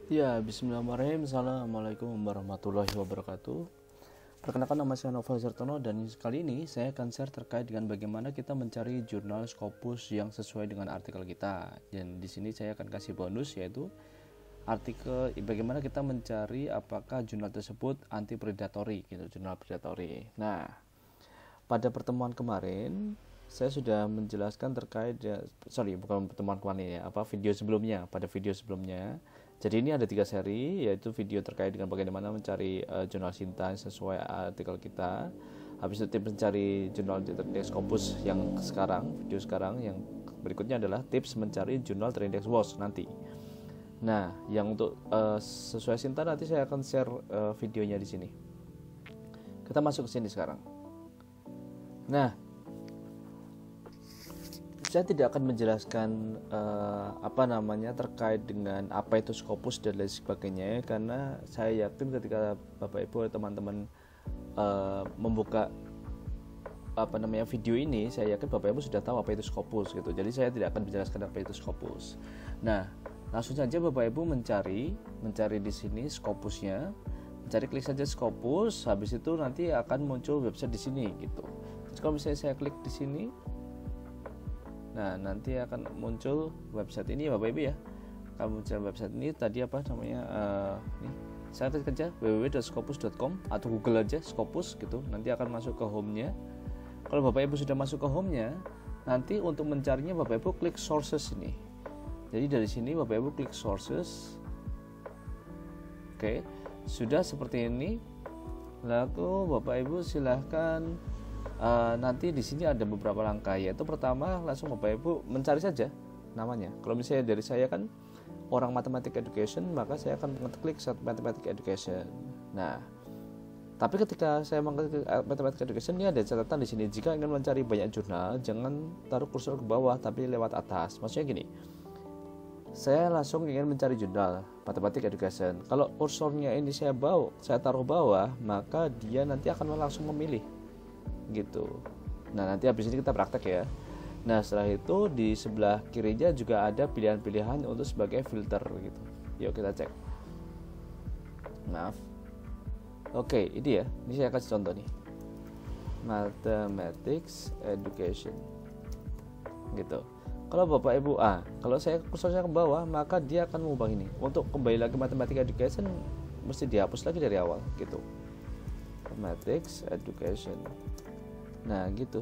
Ya, bismillahirrahmanirrahim. Assalamualaikum warahmatullahi wabarakatuh. Perkenalkan, nama saya Novel Zertono dan kali ini saya akan share terkait dengan bagaimana kita mencari jurnal Scopus yang sesuai dengan artikel kita. Dan di sini saya akan kasih bonus, yaitu artikel bagaimana kita mencari apakah jurnal tersebut anti predatory gitu, jurnal predatory. Nah, pada pertemuan kemarin saya sudah menjelaskan terkait bukan pertemuan kemarin ya, pada video sebelumnya. Jadi ini ada 3 seri, yaitu video terkait dengan bagaimana mencari jurnal Sinta sesuai artikel kita. Habis itu tips mencari jurnal terindex Scopus yang video sekarang yang berikutnya adalah tips mencari jurnal terindex WOS nanti. Nah, yang untuk sesuai Sinta nanti saya akan share videonya di sini. Kita masuk ke sini sekarang. Nah, saya tidak akan menjelaskan terkait dengan apa itu Scopus dan lain sebagainya, karena saya yakin ketika Bapak Ibu teman-teman membuka video ini, saya yakin Bapak Ibu sudah tahu apa itu Scopus gitu. Jadi saya tidak akan menjelaskan apa itu Scopus. Nah, langsung saja Bapak Ibu mencari di sini Scopusnya. Klik saja Scopus, habis itu nanti akan muncul website di sini gitu. Terus kalau misalnya saya klik di sini, nah nanti akan muncul website ini ya Bapak Ibu ya. Akan muncul website ini tadi nih saya ketik aja www.scopus.com atau Google aja Scopus gitu. Nanti akan masuk ke home-nya. Kalau Bapak Ibu sudah masuk ke home-nya, nanti untuk mencarinya Bapak Ibu klik sources ini. Jadi dari sini Bapak Ibu klik sources. Oke, sudah seperti ini. Lalu Bapak Ibu silahkan nanti di sini ada beberapa langkah, yaitu pertama langsung Bapak Ibu mencari saja namanya. Kalau misalnya dari saya kan orang Mathematics Education, maka saya akan mengklik Mathematics Education. Nah, tapi ketika saya mengklik Mathematics Education, ini ada catatan di sini. Jika ingin mencari banyak jurnal, jangan taruh kursor ke bawah tapi lewat atas. Maksudnya gini, saya langsung ingin mencari jurnal Mathematics Education. Kalau kursornya ini saya taruh bawah, maka dia nanti akan langsung memilih gitu. Nah, nanti habis ini kita praktek ya. Nah, setelah itu di sebelah kirinya juga ada pilihan-pilihan untuk sebagai filter gitu. Yuk kita cek. Maaf. Oke, ini ya. Ini saya kasih contoh nih. Mathematics Education. Gitu. Kalau Bapak Ibu kalau saya kursornya ke bawah, maka dia akan mengubah ini. Untuk kembali lagi Mathematics Education mesti dihapus lagi dari awal gitu. Mathematics Education. Nah gitu.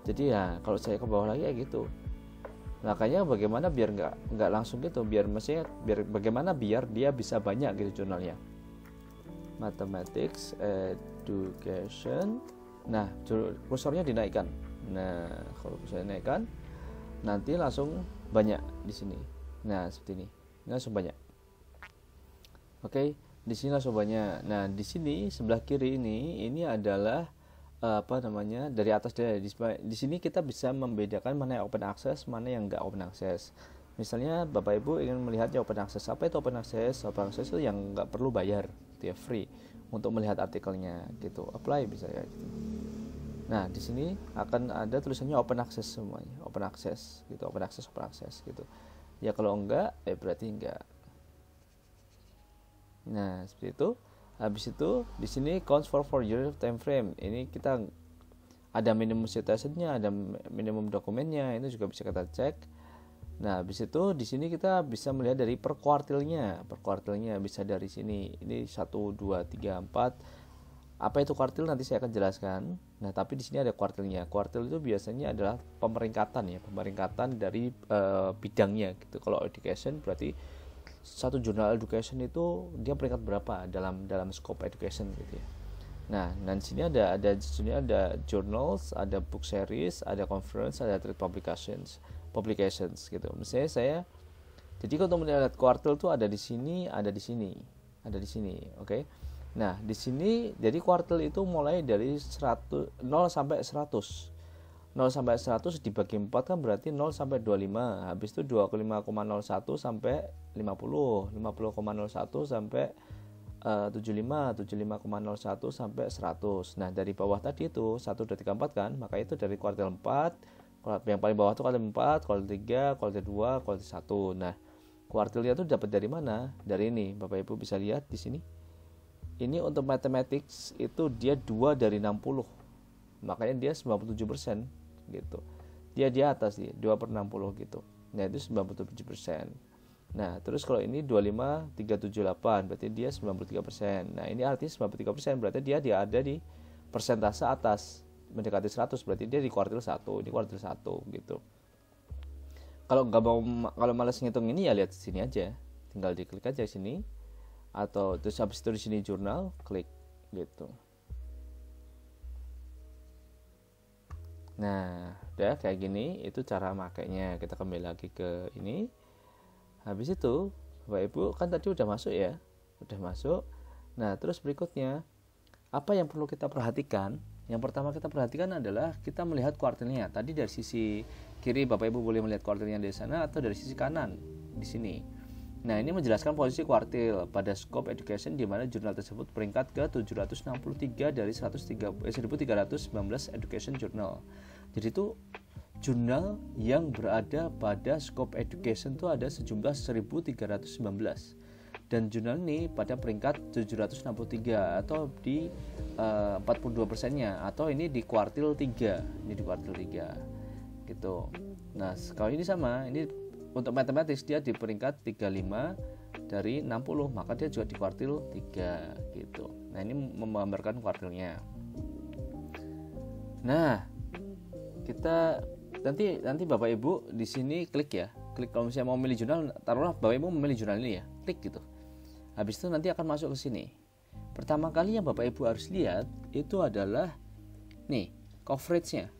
Jadi ya kalau saya ke bawah lagi ya gitu. Makanya bagaimana biar nggak langsung gitu, biar dia bisa banyak gitu jurnalnya. Mathematics Education. Nah kursornya dinaikkan. Nah kalau kursornya dinaikkan, nanti langsung banyak di sini. Nah seperti ini langsung banyak. Oke, di sini langsung banyak. Nah di sini sebelah kiri ini adalah dari atas di sini kita bisa membedakan mana yang open access, mana yang enggak open access. Misalnya Bapak Ibu ingin melihatnya open access. Apa itu open access? Open access itu yang enggak perlu bayar, gitu ya, free untuk melihat artikelnya gitu. Apply bisa ya gitu. Nah, di sini akan ada tulisannya open access semuanya, open access gitu, open access gitu. Ya kalau enggak, berarti enggak. Nah, seperti itu. Habis itu di sini counts for 4 year time frame. Ini kita ada minimum citationnya, ada minimum dokumennya, itu juga bisa kita cek. Nah, habis itu di sini kita bisa melihat dari per kuartilnya. Per kuartilnya bisa dari sini. Ini 1 2 3 4. Apa itu kuartil nanti saya akan jelaskan. Nah, tapi di sini ada kuartilnya. Kuartil itu biasanya adalah pemeringkatan dari bidangnya gitu. Kalau education berarti satu jurnal education itu dia peringkat berapa dalam scope education gitu ya. Nah, dan sini ada journals, ada book series, ada conference, ada trade publications gitu. Misalnya jadi kalau melihat kuartil itu ada di sini, oke. Nah, di sini jadi kuartil itu mulai dari 0 sampai 100. 0 sampai 100 dibagi 4 kan berarti 0 sampai 25. Habis itu 25,01 sampai 50, 50,01 sampai 75, 75,01 sampai 100. Nah, dari bawah tadi itu 1 2 3 4 kan, maka itu dari kuartil 4. Yang paling bawah itu kuartil 4, kuartil 3, kuartil 2, kuartil 1. Nah, Kuartilnya itu dapat dari mana? Dari ini, Bapak Ibu bisa lihat di sini. Ini untuk mathematics itu dia 2 dari 60. Makanya dia 97% gitu. Dia di atas nih, 2/60 gitu. Nah, itu 97%. Nah, terus kalau ini 25378 berarti dia 93%. Nah, ini artinya 93% berarti dia ada di persentase atas, mendekati 100, berarti dia di kuartil 1, ini kuartil 1 gitu. Kalau malas ngitung ini ya lihat sini aja. Tinggal diklik aja sini, atau terus habis itu di sini jurnal, klik gitu. Nah, udah kayak gini, itu cara makainya. Kita kembali lagi ke ini. Habis itu, Bapak Ibu kan tadi udah masuk ya, udah masuk. Nah, terus berikutnya, apa yang perlu kita perhatikan? Yang pertama kita perhatikan adalah kita melihat kuartilnya. Tadi dari sisi kiri Bapak Ibu boleh melihat kuartilnya dari sana, atau dari sisi kanan di sini. Nah, ini menjelaskan posisi kuartil pada Scope Education di mana jurnal tersebut peringkat ke 763 dari 1319 Education Journal. Jadi itu jurnal yang berada pada Scope Education itu ada sejumlah 1319. Dan jurnal ini pada peringkat 763 atau di 42%-nya, atau ini di kuartil 3. Ini di kuartil 3. Gitu. Nah, kalau ini sama, ini untuk matematis dia di peringkat 35 dari 60, maka dia juga di kuartil 3 gitu. Nah, ini menggambarkan kuartilnya. Nah, kita nanti Bapak Ibu di sini klik ya. Klik kalau misalnya mau memilih jurnal, taruhlah Bapak Ibu memilih jurnal ini ya. Klik gitu. Habis itu nanti akan masuk ke sini. Pertama kali yang Bapak Ibu harus lihat itu adalah nih, coverage-nya.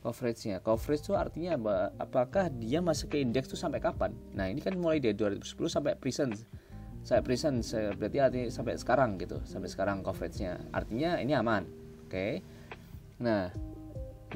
Coverage itu artinya apakah dia masuk ke indeks itu sampai kapan? Nah, ini kan mulai dari 2010 sampai present. Berarti artinya sampai sekarang gitu. Sampai sekarang coverage-nya. Artinya ini aman. Oke. Nah,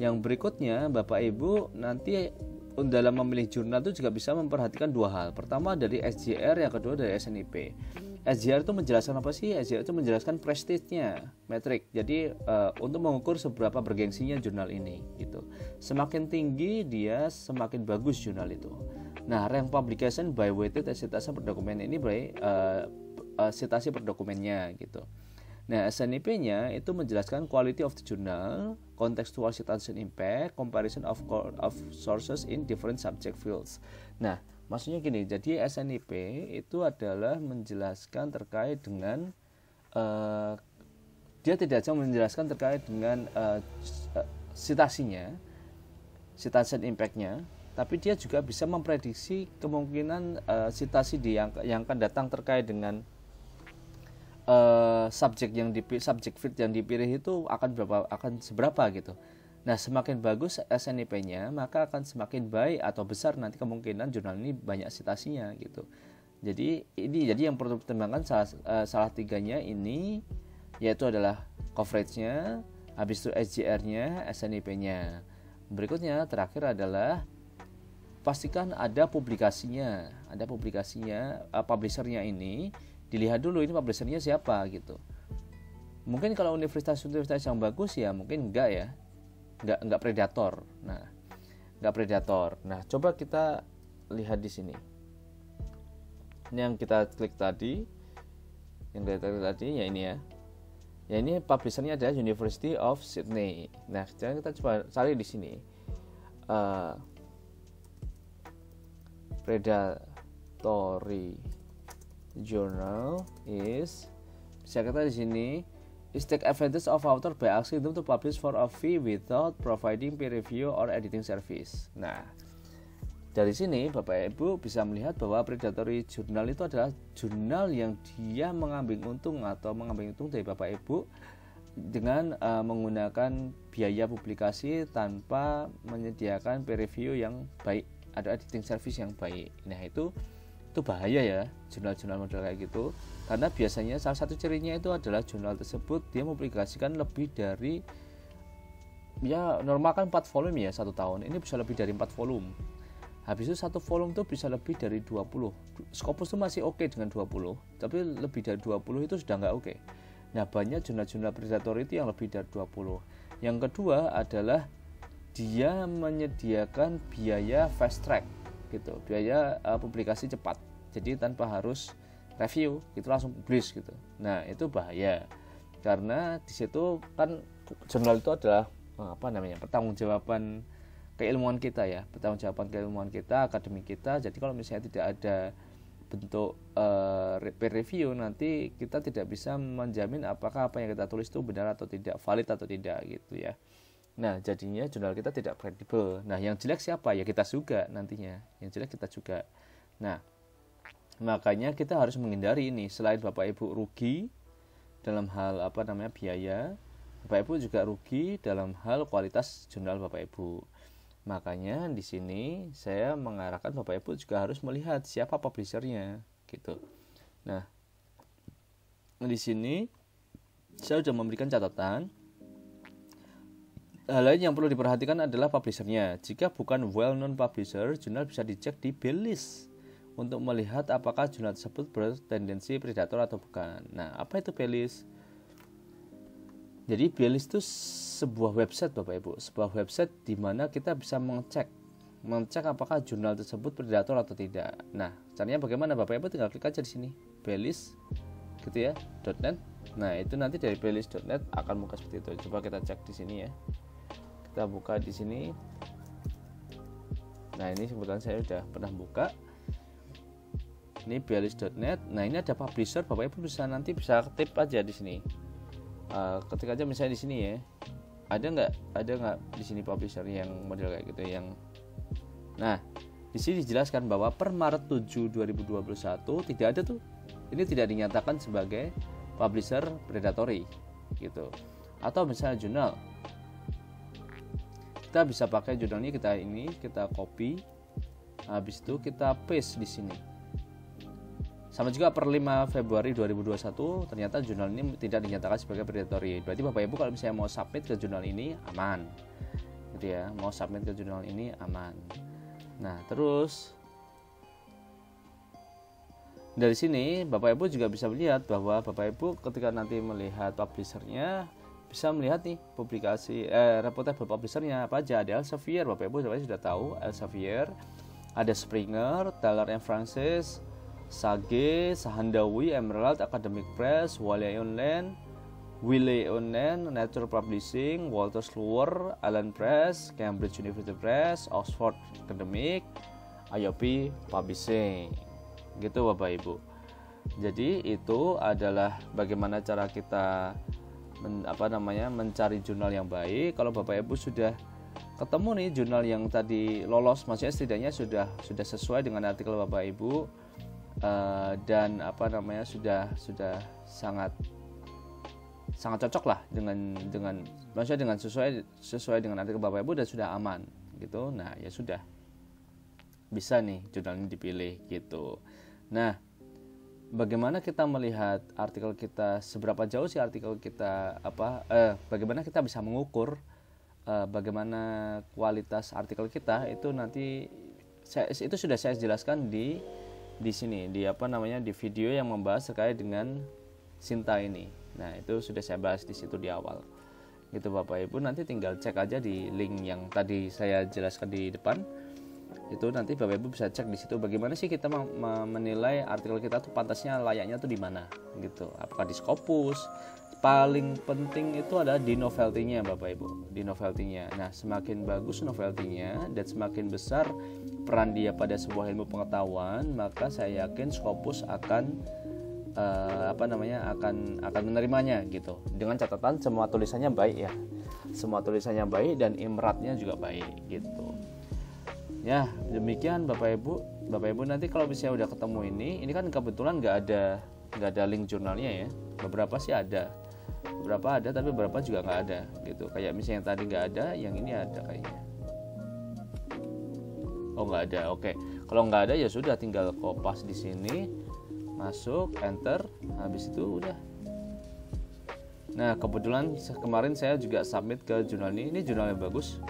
yang berikutnya Bapak Ibu nanti dalam memilih jurnal itu juga bisa memperhatikan dua hal. Pertama dari SJR, yang kedua dari SNIP. SJR itu menjelaskan apa sih? SJR itu menjelaskan prestige-nya, metrik. Jadi untuk mengukur seberapa bergengsinya jurnal ini gitu. Semakin tinggi dia, semakin bagus jurnal itu. Nah, rank publication by weighted citasi per dokumen ini by citasi per dokumennya gitu. Nah, SNIP-nya itu menjelaskan quality of the journal, contextual citation impact, comparison of sources in different subject fields. Nah, maksudnya gini, jadi SNIP itu adalah menjelaskan terkait dengan dia tidak hanya menjelaskan terkait dengan citasinya, citation impact-nya, tapi dia juga bisa memprediksi kemungkinan citasi yang akan datang terkait dengan subjek field yang dipilih itu akan seberapa gitu. Nah, semakin bagus SNIP-nya, maka akan semakin baik atau besar nanti kemungkinan jurnal ini banyak citasinya gitu. Jadi yang perlu dipertimbangkan salah tiganya ini, yaitu adalah coverage-nya, habis itu SJR-nya, SNIP-nya. Berikutnya terakhir adalah pastikan ada publikasinya, publisher-nya ini. Dilihat dulu ini publisher-nya siapa gitu. Mungkin kalau universitas yang bagus ya mungkin enggak predator. Enggak predator. Nah, coba kita lihat di sini. Ini yang kita klik tadi. Ya ini ya. Ya ini publisher-nya adalah University of Sydney. Nah, sekarang kita coba cari di sini. Predatory journal is, bisa kata di sini, is take advantage of author by asking them to publish for a fee without providing peer review or editing service. Nah, dari sini Bapak Ibu bisa melihat bahwa predatory journal itu adalah jurnal yang dia mengambil untung dari Bapak Ibu dengan menggunakan biaya publikasi tanpa menyediakan peer review yang baik, ada editing service yang baik. Nah, itu bahaya ya, jurnal-jurnal model kayak gitu, karena biasanya salah satu cirinya itu adalah jurnal tersebut dia mempublikasikan lebih dari, ya normal kan 4 volume ya 1 tahun, ini bisa lebih dari 4 volume. Habis itu 1 volume tuh bisa lebih dari 20. Scopus tuh masih oke dengan 20, tapi lebih dari 20 itu sudah nggak oke. Nah, banyak jurnal-jurnal predator itu yang lebih dari 20. Yang kedua adalah dia menyediakan biaya fast track gitu, biaya publikasi cepat, jadi tanpa harus review itu langsung publish gitu. Nah itu bahaya karena di situ kan jurnal itu adalah pertanggungjawaban keilmuan kita ya, pertanggungjawaban keilmuan kita, akademik kita. Jadi kalau misalnya tidak ada bentuk peer review, nanti kita tidak bisa menjamin apakah apa yang kita tulis itu benar atau tidak, valid atau tidak gitu ya. Nah jadinya jurnal kita tidak kredibel. Nah yang jelek siapa? Ya kita juga nantinya, yang jelek kita juga. Nah makanya kita harus menghindari ini. Selain Bapak Ibu rugi dalam hal biaya, Bapak Ibu juga rugi dalam hal kualitas jurnal Bapak Ibu. Makanya di sini saya mengarahkan Bapak Ibu juga harus melihat siapa publishernya gitu. Nah, di sini saya sudah memberikan catatan. Hal lain yang perlu diperhatikan adalah publishernya. Jika bukan well-known publisher, jurnal bisa dicek di B-list untuk melihat apakah jurnal tersebut bertendensi predator atau bukan. Nah, apa itu B-list? Jadi B-list itu sebuah website Bapak Ibu, sebuah website di mana kita bisa mengecek apakah jurnal tersebut predator atau tidak. Nah, caranya bagaimana Bapak Ibu? Tinggal klik aja di sini, B-list gitu ya, .net. Nah, itu nanti dari B-list.net akan buka seperti itu. Coba kita cek di sini ya. Kita buka di sini. Nah, ini kebetulan saya sudah pernah buka. Ini B-list.net. Nah, ini ada publisher, Bapak Ibu bisa ketik aja di sini. Ketik aja misalnya di sini ya. Ada nggak di sini publisher yang model kayak gitu yang. Nah, di sini dijelaskan bahwa per Maret 7 2021 tidak ada tuh. Ini tidak dinyatakan sebagai publisher predatory gitu. Atau misalnya jurnal. Kita bisa pakai jurnal ini kita copy. Habis itu kita paste di sini. Sama juga per 5 Februari 2021 ternyata jurnal ini tidak dinyatakan sebagai predatory. Berarti Bapak Ibu kalau misalnya mau submit ke jurnal ini aman. Gitu ya, mau submit ke jurnal ini aman. Nah, terus dari sini Bapak Ibu juga bisa melihat bahwa Bapak Ibu ketika nanti melihat publishernya bisa melihat nih publikasi reputable publishernya apa aja. Ada Elsevier, Bapak Ibu sudah tahu Elsevier, ada Springer, Taylor & Francis, Sage, Sahandawi, Emerald, Academic Press, Wiley Online, Nature Publishing, Walter Slower, Allen Press, Cambridge University Press, Oxford Academic, IOP Publishing. Gitu Bapak Ibu. Jadi itu adalah bagaimana cara kita mencari jurnal yang baik. Kalau Bapak Ibu sudah ketemu nih jurnal yang tadi lolos, maksudnya setidaknya sudah sesuai dengan artikel Bapak Ibu. Dan sudah sangat cocok lah dengan maksudnya dengan sesuai dengan artikel Bapak Ibu dan sudah aman gitu. Nah ya sudah bisa nih jurnal ini dipilih gitu. Nah bagaimana kita melihat artikel kita, seberapa jauh sih artikel kita bagaimana kita bisa mengukur bagaimana kualitas artikel kita, itu nanti itu sudah saya jelaskan di sini di video yang membahas terkait dengan Sinta ini. Nah itu sudah saya bahas di situ di awal gitu Bapak Ibu. Nanti tinggal cek aja di link yang tadi saya jelaskan di depan. Itu nanti Bapak Ibu bisa cek di situ bagaimana sih kita menilai artikel kita tuh pantasnya, layaknya tuh di mana gitu. Apakah di Scopus? Paling penting itu adalah di novelty-nya Bapak Ibu, di novelty-nya. Nah, semakin bagus novelty-nya dan semakin besar peran dia pada sebuah ilmu pengetahuan, maka saya yakin Scopus akan akan menerimanya gitu. Dengan catatan semua tulisannya baik ya. Semua tulisannya baik dan imratnya juga baik gitu. Ya, demikian Bapak Ibu nanti kalau misalnya udah ketemu ini kan kebetulan nggak ada link jurnalnya ya. Beberapa sih ada. Beberapa ada tapi beberapa juga nggak ada gitu. Kayak misalnya yang tadi nggak ada, yang ini ada kayaknya. Oh nggak ada, oke. Kalau nggak ada ya sudah, tinggal kopas di sini, masuk, enter, habis itu udah. Nah kebetulan kemarin saya juga submit ke jurnal ini jurnal yang bagus.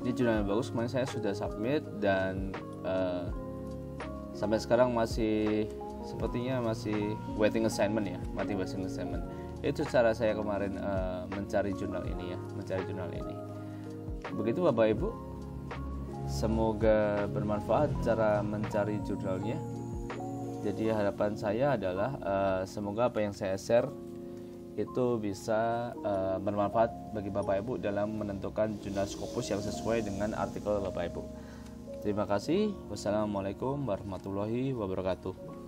Ini jurnal yang bagus, kemarin saya sudah submit dan sampai sekarang sepertinya masih waiting assignment ya, waiting assignment. Itu cara saya kemarin mencari jurnal ini ya, Begitu Bapak Ibu. Semoga bermanfaat cara mencari jurnalnya. Jadi harapan saya adalah semoga apa yang saya share itu bisa bermanfaat bagi Bapak Ibu dalam menentukan jurnal Scopus yang sesuai dengan artikel Bapak Ibu. Terima kasih. Wassalamualaikum warahmatullahi wabarakatuh.